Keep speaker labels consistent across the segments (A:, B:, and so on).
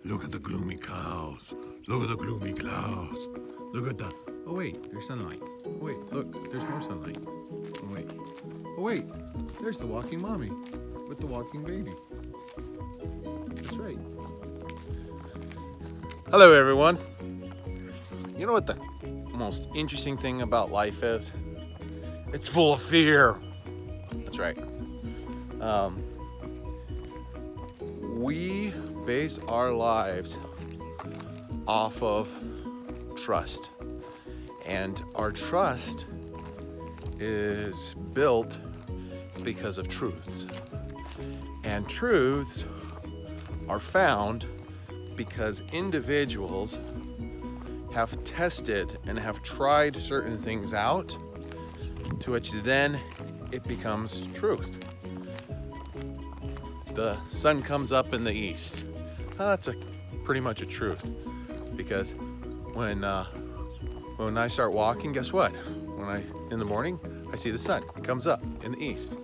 A: Look at the gloomy clouds. Look at the gloomy clouds. Look at the. Oh, wait, there's sunlight. Oh, wait, look, there's more sunlight. Oh, wait. Oh, wait, there's the walking mommy with the walking baby. That's right. Hello, everyone. You know what the most interesting thing about life is? It's full of fear. That's right. We base our lives off of trust. And our trust is built because of truths. And truths are found because individuals have tested and have tried certain things out, to which then it becomes truth. The sun comes up in the east. That's pretty much a truth, because when I start walking, guess what? In the morning, I see the sun comes up in the east.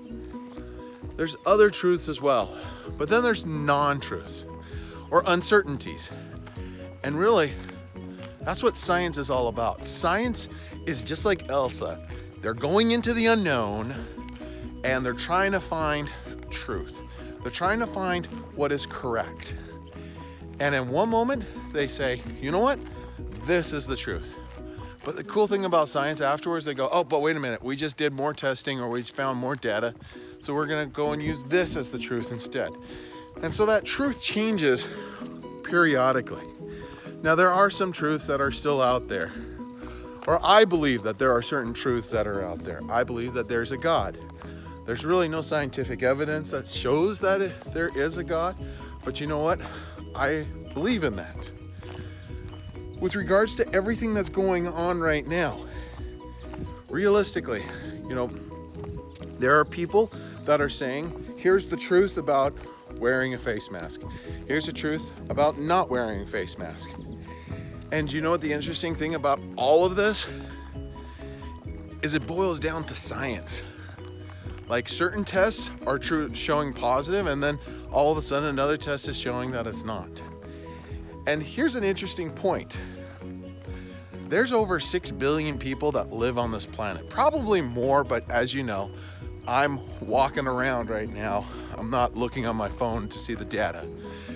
A: There's other truths as well, but then there's non-truths or uncertainties. And really, that's what science is all about. Science is just like Elsa. They're going into the unknown and they're trying to find truth. They're trying to find what is correct. And in one moment, they say, you know what? This is the truth. But the cool thing about science afterwards, they go, oh, but wait a minute. We just did more testing, or we found more data. So we're going to go and use this as the truth instead. And so that truth changes periodically. Now, there are some truths that are still out there. Or I believe that there are certain truths that are out there. I believe that there's a God. There's really no scientific evidence that shows that there is a God. But you know what? I believe in that. With regards to everything that's going on right now, realistically, there are people that are saying, here's the truth about wearing a face mask. Here's the truth about not wearing a face mask. And you know what the interesting thing about all of this is? It boils down to science. Like, certain tests are showing positive, and then all of a sudden another test is showing that it's not. And here's an interesting point. There's over 6 billion people that live on this planet. Probably more, but as you know, I'm walking around right now. I'm not looking on my phone to see the data.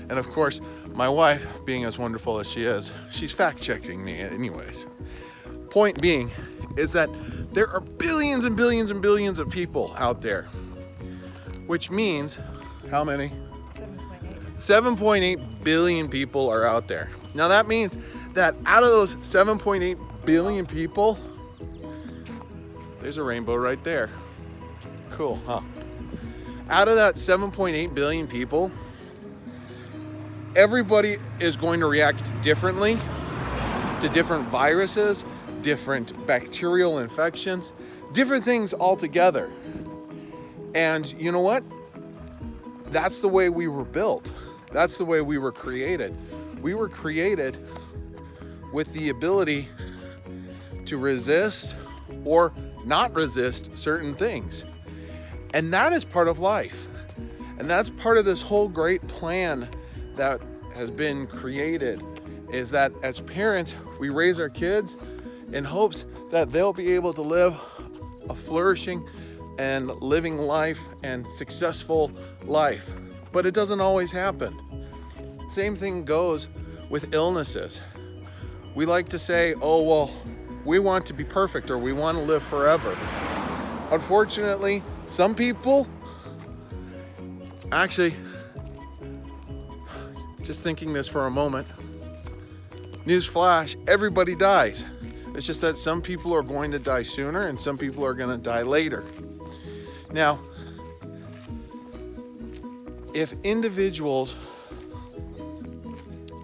A: And of course, my wife, being as wonderful as she is, she's fact-checking me anyways. Point being is that there are billions and billions and billions of people out there, which means how many? 7.8 billion people are out there. Now that means that out of those 7.8 billion people, there's a rainbow right there. Cool, huh? Out of that 7.8 billion people, everybody is going to react differently to different viruses, different bacterial infections, different things altogether. And you know what? That's the way we were built. That's the way we were created. We were created with the ability to resist or not resist certain things. And that is part of life. And that's part of this whole great plan that has been created, is that as parents, we raise our kids in hopes that they'll be able to live a flourishing and living life and successful life. But it doesn't always happen. Same thing goes with illnesses. We like to say, oh, well, we want to be perfect, or we want to live forever. Unfortunately, some people actually, just thinking this for a moment, newsflash, everybody dies. It's just that some people are going to die sooner and some people are going to die later. Now, if individuals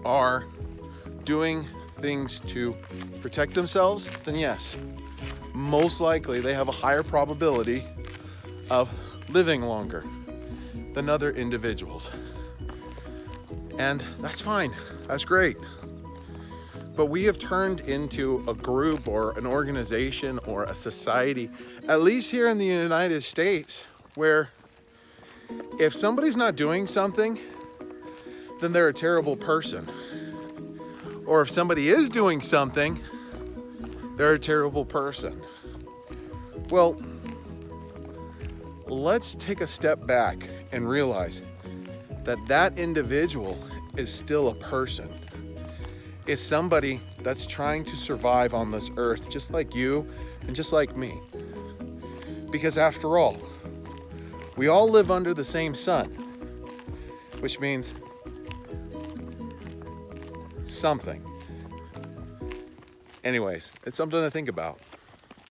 A: are doing things to protect themselves, then yes, most likely they have a higher probability of living longer than other individuals. And that's fine, that's great. But we have turned into a group or an organization or a society, at least here in the United States, where if somebody's not doing something, then they're a terrible person. Or if somebody is doing something, they're a terrible person. Well, let's take a step back and realize that that individual is still a person. Is somebody that's trying to survive on this earth just like you and just like me. Because after all, we all live under the same sun, which means something. Anyways, it's something to think about.